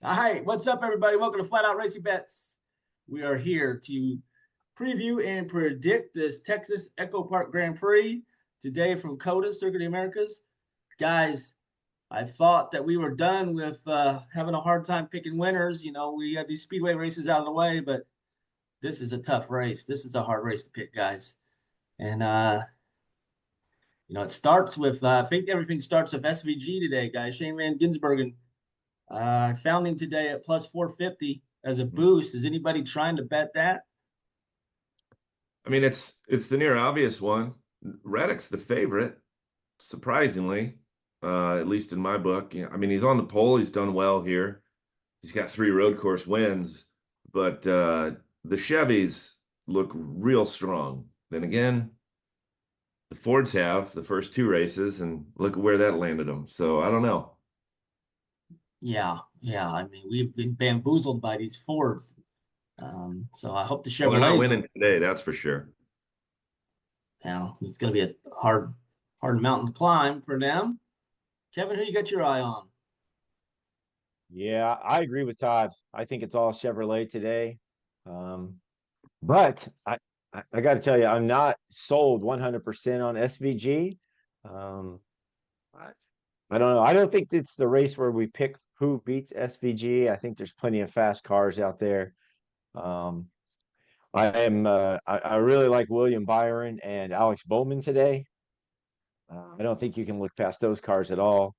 Hi, what's up, everybody? Welcome to Flat Out Racing Bets. We are here to preview and predict this Texas Echopark Grand Prix today from COTA, Circuit of the Americas. Guys, I thought that we were done with having a hard time picking winners. We had these speedway races out of the way, but this is a tough race. This is a hard race to pick, guys. And, it starts with, I think everything starts with SVG today, guys. Shane Van Gisbergen. I found him today at plus 450 as a boost. Is anybody trying to bet that? I mean, it's the near obvious one. Reddick's the favorite, surprisingly, at least in my book. I mean, he's on the pole. He's done well here. He's got 3 road course wins, but the Chevys look real strong. Then again, the Fords have the first 2 races, and look at where that landed them. So I don't know. Yeah. I mean, we've been bamboozled by these Fords. So I hope the Well, they're not Chevrolets winning today, that's for sure. it's going to be a hard mountain to climb for them. Kevin, who you got your eye on? Yeah, I agree with Todd. I think it's all Chevrolet today. Um, but I got to tell you, I'm not sold 100% on SVG. Um, I, I don't know. I don't think it's the race where we pick who beats SVG. I think there's plenty of fast cars out there. Um, I really like William Byron and Alex Bowman today. I don't think you can look past those cars at all.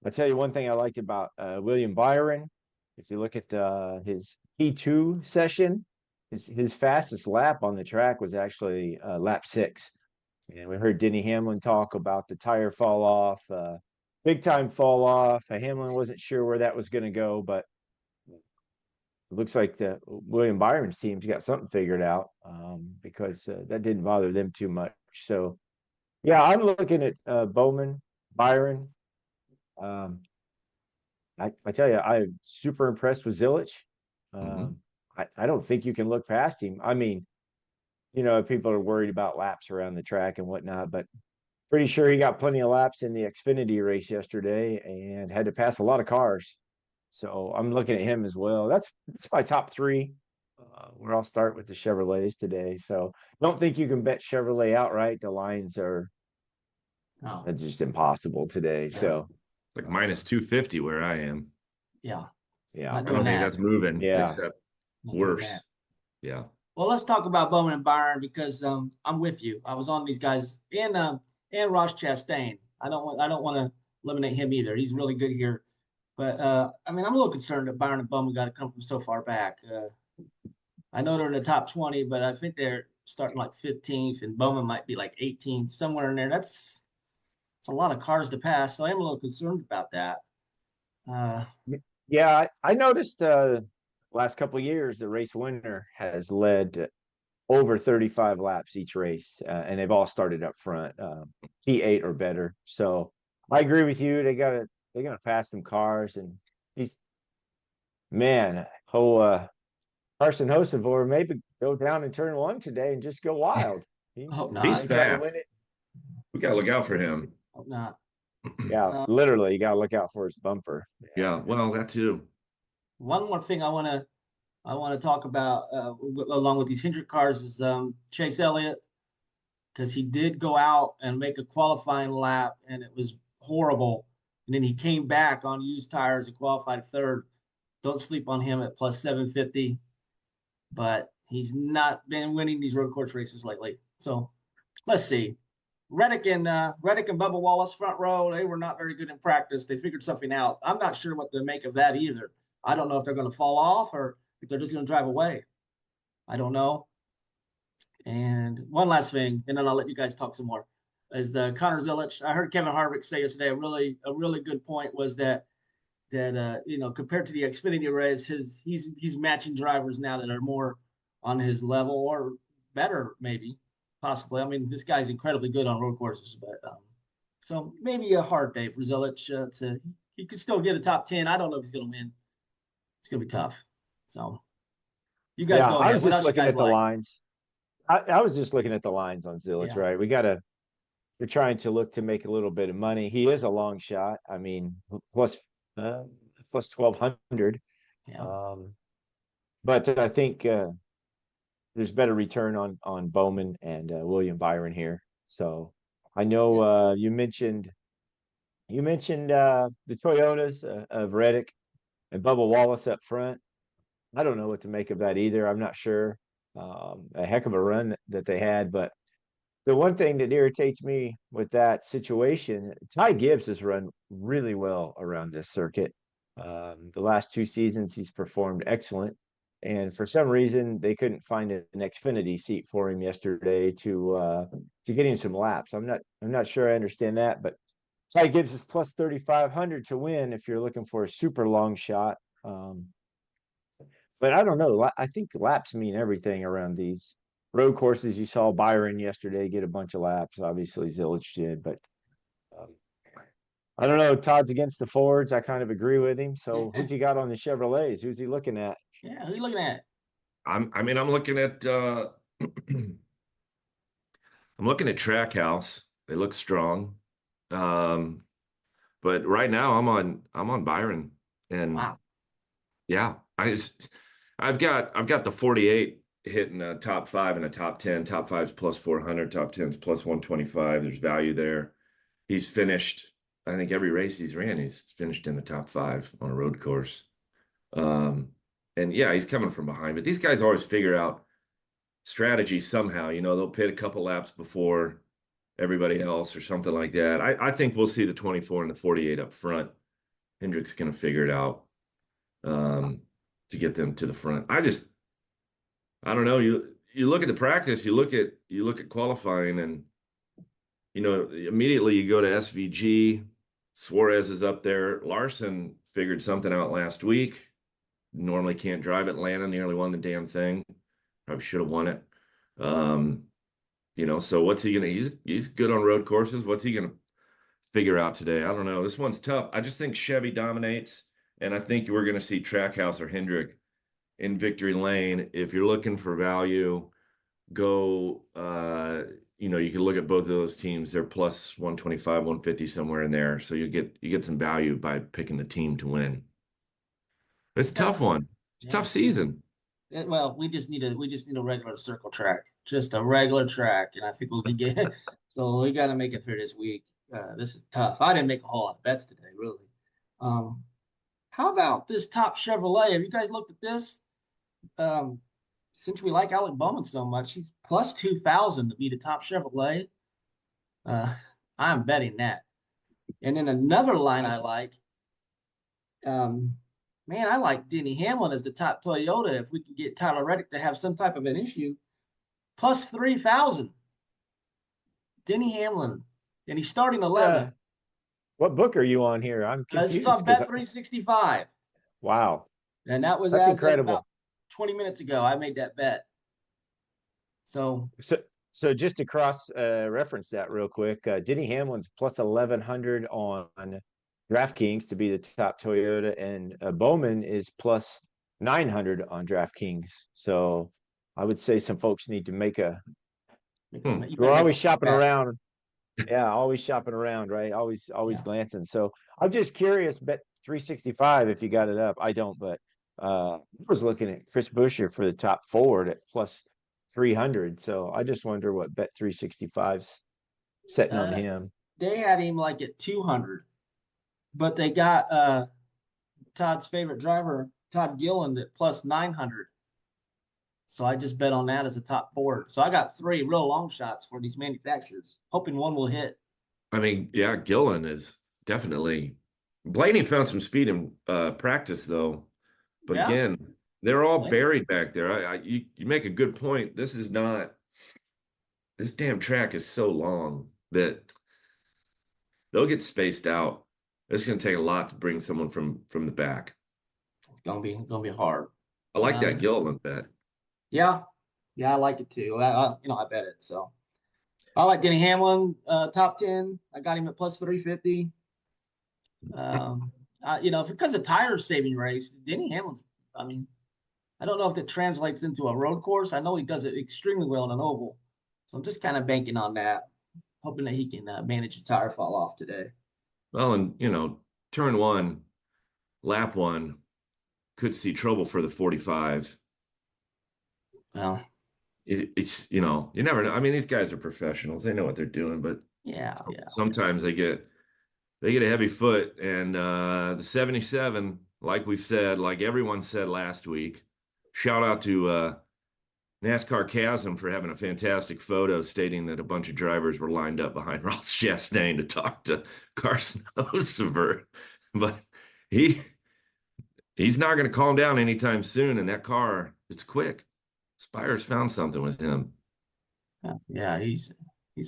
I'll tell you one thing I liked about William Byron. If you look at his P2 session, his fastest lap on the track was actually lap 6. And we heard Denny Hamlin talk about the tire fall off, big time fall off. Hamlin wasn't sure where that was going to go, but it looks like the William Byron's team's got something figured out because that didn't bother them too much. So, yeah, I'm looking at Bowman, Byron. Um, I tell you, I'm super impressed with Zilich. Hmm. Um, I don't think you can look past him. I mean, people are worried about laps around the track and whatnot, but pretty sure he got plenty of laps in the Xfinity race yesterday and had to pass a lot of cars. So I'm looking at him as well. That's my top three. Where I'll start with the Chevrolets today. So don't think you can bet Chevrolet outright. The lines are Oh, that's just impossible today. yeah, So Like uh, minus 250 where I am. yeah. yeah, Not I doing don't think that. that's moving, yeah. except Not doing worse. that. Yeah. Well, let's talk about Bowman and Byron because I'm with you. I was on these guys and Ross Chastain. I don't want to eliminate him either. He's really good here. But I mean, I'm a little concerned that Byron and Bowman got to come from so far back. I know they're in the top 20, but I think they're starting like 15th, and Bowman might be like 18th, somewhere in there. That's a lot of cars to pass, so I am a little concerned about that. Uh, Yeah, I noticed last couple of years the race winner has led over 35 laps each race, and they've all started up front, P8 or better. So I agree with you. They're gonna pass some cars, and he's man, Carson Hocevar maybe go down in turn 1 today and just go wild. I hope He He's not. can try to fast. win it. We gotta look out for him. Hope not. Yeah, Uh, literally, you gotta look out for his bumper. Yeah. Yeah, well, that too. one more thing I want to talk about along with these Hendrick cars is Chase Elliott because he did go out and make a qualifying lap and it was horrible. And then he came back on used tires and qualified third. Don't sleep on him at plus 750, but he's not been winning these road course races lately. So let's see. Reddick and Bubba Wallace front row. They were not very good in practice. They figured something out. I'm not sure what to make of that either. I don't know if they're going to fall off or if they're just going to drive away. I don't know. And one last thing, and then I'll let you guys talk some more. Is the Connor Zilich? I heard Kevin Harvick say yesterday a really good point was that compared to the Xfinity race, he's matching drivers now that are more on his level or better maybe possibly. I mean, this guy's incredibly good on road courses, but so maybe a hard day for Zilich. He could still get a top 10. I don't know if he's going to win. It's going to be tough. So you guys Yeah, go I ahead. was What just else you looking guys at the like? lines. I was just looking at the lines on Zilich, Yeah. right? We're trying to look to make a little bit of money. He is a long shot. I mean, plus 1200. Yeah. But I think there's better return on Bowman and William Byron here. So I know Yes. you mentioned the Toyotas of Reddick and Bubba Wallace up front. I don't know what to make of that either. I'm not sure. A heck of a run that they had, but the one thing that irritates me with that situation, Ty Gibbs has run really well around this circuit. The last 2 seasons, he's performed excellent. And for some reason, they couldn't find an Xfinity seat for him yesterday to get him some laps. I'm not sure I understand that, but Ty Gibbs is plus 3,500 to win if you're looking for a super long shot. But I don't know. I think laps mean everything around these road courses. You saw Byron yesterday get a bunch of laps. Obviously, Zilic did, but um, I don't know. Todd's against the Fords. I kind of agree with him. So who's he got on the Chevrolets? Who's he looking at? Yeah. Who are you looking at? I'm looking at I'm looking at Trackhouse. They look strong. Um, but right now I'm on Byron, and Wow. yeah, I've got the 48 hitting a top 5 and a top 10. Top 5's plus 400, top 10's plus 125. There's value there. He's finished, I think every race he's ran, he's finished in the top 5 on a road course. Um, and yeah, he's coming from behind, but these guys always figure out strategy somehow. They'll pit a couple laps before everybody else or something like that. I think we'll see the 24 and the 48 up front. Hendrick's going to figure it out to get them to the front. I don't know. You look at the practice, you look at qualifying, and immediately you go to SVG. Suarez is up there. Larson figured something out last week. Normally can't drive Atlanta, nearly won the damn thing. Probably should have won it. So what's he gonna? He's good on road courses. What's he gonna figure out today? I don't know. This one's tough. I just think Chevy dominates, and I think we're gonna see Trackhouse or Hendrick in victory lane. If you're looking for value, go. You can look at both of those teams. They're plus 125, 150 somewhere in there. So you get some value by picking the team to win. It's a tough one. It's a Yeah. tough season. Well, we just need a regular circle track, just a regular track, and I think we can get. So we got to make it for this week. This is tough. I didn't make a whole lot of bets today, really. Um, how about this top Chevrolet? Have you guys looked at this? Um, since we like Alec Bowman so much, he's plus 2,000 to be the top Chevrolet. Uh, I'm betting that. And then another line I like. Um, man, I like Denny Hamlin as the top Toyota. If we can get Tyler Reddick to have some type of an issue, plus 3,000. Denny Hamlin, and he's starting 11th. What book are you on here? I'm This is confused on Bet because 365, wow, and that was that's as of incredible. about 20 minutes ago. I made that bet. So So just to cross reference that real quick, Denny Hamlin's plus 1,100 on DraftKings to be the top Toyota, and Bowman is plus 900 on DraftKings. So I would say some folks need to make a. you We're better make always a quick shopping bet. around. Yeah, always shopping around, right? Always Yeah. glancing. So I'm just curious, bet 365 if you got it up. I don't, but I was looking at Chris Buescher for the top Ford at plus 300. So I just wonder what bet 365's setting on Uh, him. they had him like at 200, but they got Todd's favorite driver, Todd Gilliland, at plus 900. So I just bet on that as a top four. So I got 3 real long shots for these manufacturers, hoping one will hit. I mean, yeah, Gillen is definitely. Blaney found some speed in practice though, but Yeah. again, they're all Blaney. buried back there. You make a good point. This is not. This damn track is so long that they'll get spaced out. It's going to take a lot to bring someone from the back. It's gonna be hard. I like that Um, Gillen bet. yeah, I like it too. I bet it. So I like Denny Hamlin, top 10. I got him at plus 350. Um, because of tire saving race, Denny Hamlin's. I mean, I don't know if that translates into a road course. I know he does it extremely well in an oval, so I'm just kind of banking on that, hoping that he can manage the tire fall off today. Well, and turn one, lap one, could see trouble for the 45. Well, It's, you never know. I mean, these guys are professionals. They know what they're doing, but yeah. sometimes they get a heavy foot. And the 77, like we've said, like everyone said last week, shout out to NASCAR Chasm for having a fantastic photo stating that a bunch of drivers were lined up behind Ross Chastain to talk to Carson Hocevar. But he he's not going to calm down anytime soon. And that car, it's quick. Spire's found something with him. Yeah, he's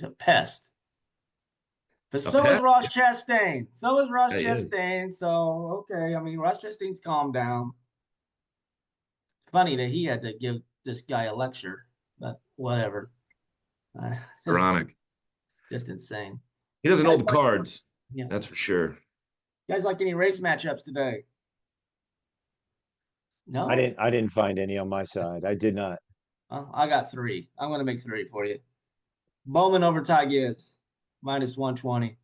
a pest. But A so is pet? Ross Chastain. So is Ross Yeah, he is. Chastain. So okay, I mean Ross Chastain's calmed down. Funny that he had to give this guy a lecture, but whatever. Uh, just, Ironic. just insane. He doesn't Guys hold the like, cards. yeah. That's for sure. Guys like any race matchups today? I No? didn't find any on my side. I did not. I got three. I'm going to make three for you. Bowman over Ty Gibbs, -120.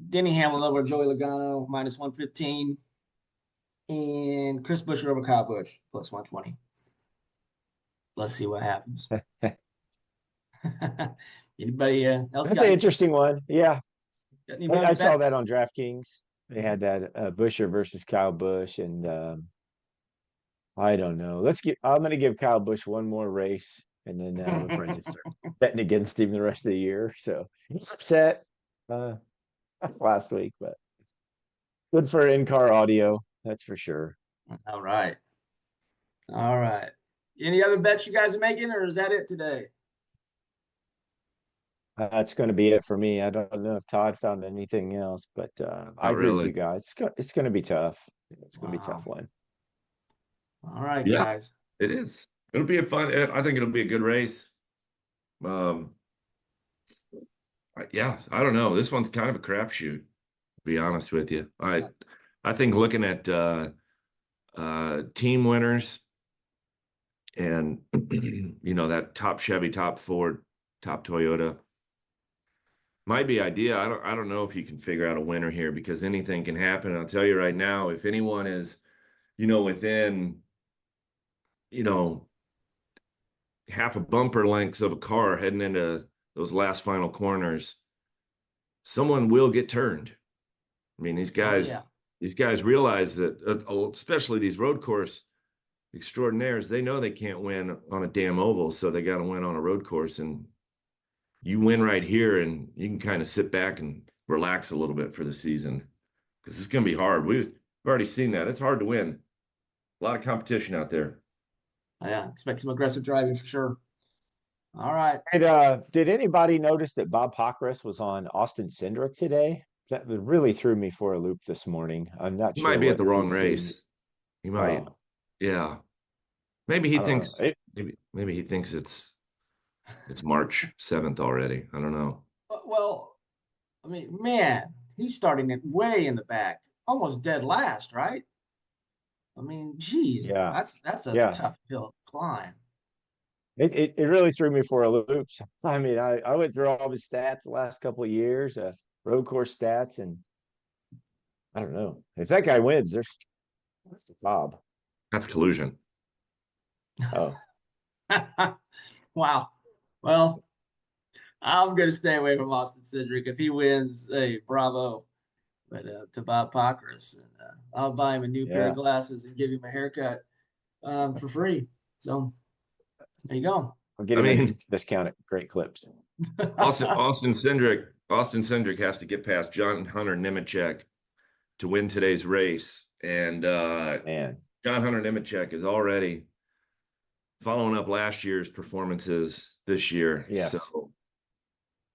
Denny Hamlin over Joey Logano, -115. And Chris Buescher over Kyle Busch, +120. Let's see what happens. Anybody else That's got an interesting one. Yeah, any I saw bet? that on DraftKings. They had that Busher versus Kyle Busch, and I don't know. I'm going to give Kyle Busch one more race, and then we'll probably just start betting against him the rest of the year. So he's upset uh, last week, but good for in-car audio, that's for sure. All right. All right. Any other bets you guys are making, or is that it today? That's going to be it for me. I don't know if Todd found anything else, but I Not agree with you really. guys. It's going to be tough. It's going to be a tough Wow. one. All right, Yeah, guys. it is. It'll be a fun. I think it'll be a good race. Um, yeah, I don't know. This one's kind of a crapshoot, to be honest with you. I think looking at team winners and that top Chevy, top Ford, top Toyota might be idea. I don't know if you can figure out a winner here because anything can happen. I'll tell you right now, if anyone is, within, half a bumper lengths of a car heading into those last final corners, someone will get turned. I mean, these Oh, guys, yeah. these guys realize that, especially these road course extraordinaires, they know they can't win on a damn oval, so they got to win on a road course. And you win right here, and you can kind of sit back and relax a little bit for the season because it's going to be hard. We've already seen that. It's hard to win. A lot of competition out there. Yeah, expect some aggressive driving for sure. All right. Did anybody notice that Bob Pockrass was on Austin Cindric today? That really threw me for a loop this morning. I'm not He might sure be at what the wrong he's seeing. race. He might. Yeah. Maybe he I don't know. thinks maybe he thinks it's March 7th already. I don't know. Well, I mean, man, he's starting it way in the back, almost dead last, right? I mean, geez, Yeah, that's a yeah. tough hill to climb. It really threw me for a loop. I mean, I went through all his stats the last couple of years, road course stats, and I don't know. If that guy wins, there's Bob. That's collusion. Oh, Wow. Well, I'm gonna stay away from Austin Cindric. If he wins, hey, bravo. But to Bob Pockrass, and I'll buy him a new pair of yeah. glasses and give him a haircut for free. So there you go. I'll get I him a mean, discount at Great Clips. Austin Cindric has to get past John Hunter Nemechek to win today's race. And Man, John Hunter Nemechek is already following up last year's performances this year. yes. So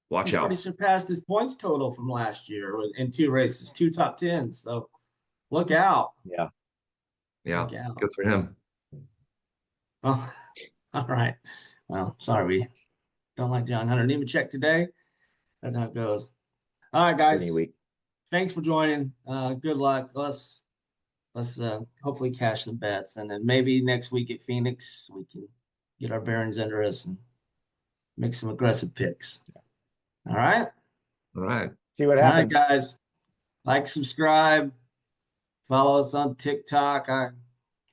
watch He's already out. surpassed his points total from last year in two races, two top tens. So look out. Yeah. Yeah, Look out. good for him. Oh, all right. Well, sorry, we don't like John Hunter Nemechek today. That's how it goes. All right, guys. Any week. Thanks for joining. Good luck. Let's hopefully cash some bets, and then maybe next week at Phoenix we can get our bearings under us and make some aggressive picks. All right. All right. See what All right, happens. guys. Like, subscribe, Follow us on TikTok. I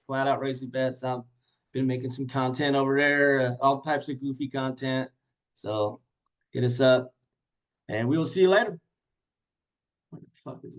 Flat Out Racing Bets. I've been making some content over there, all types of goofy content. So hit us up, and we will see you later. What the fuck is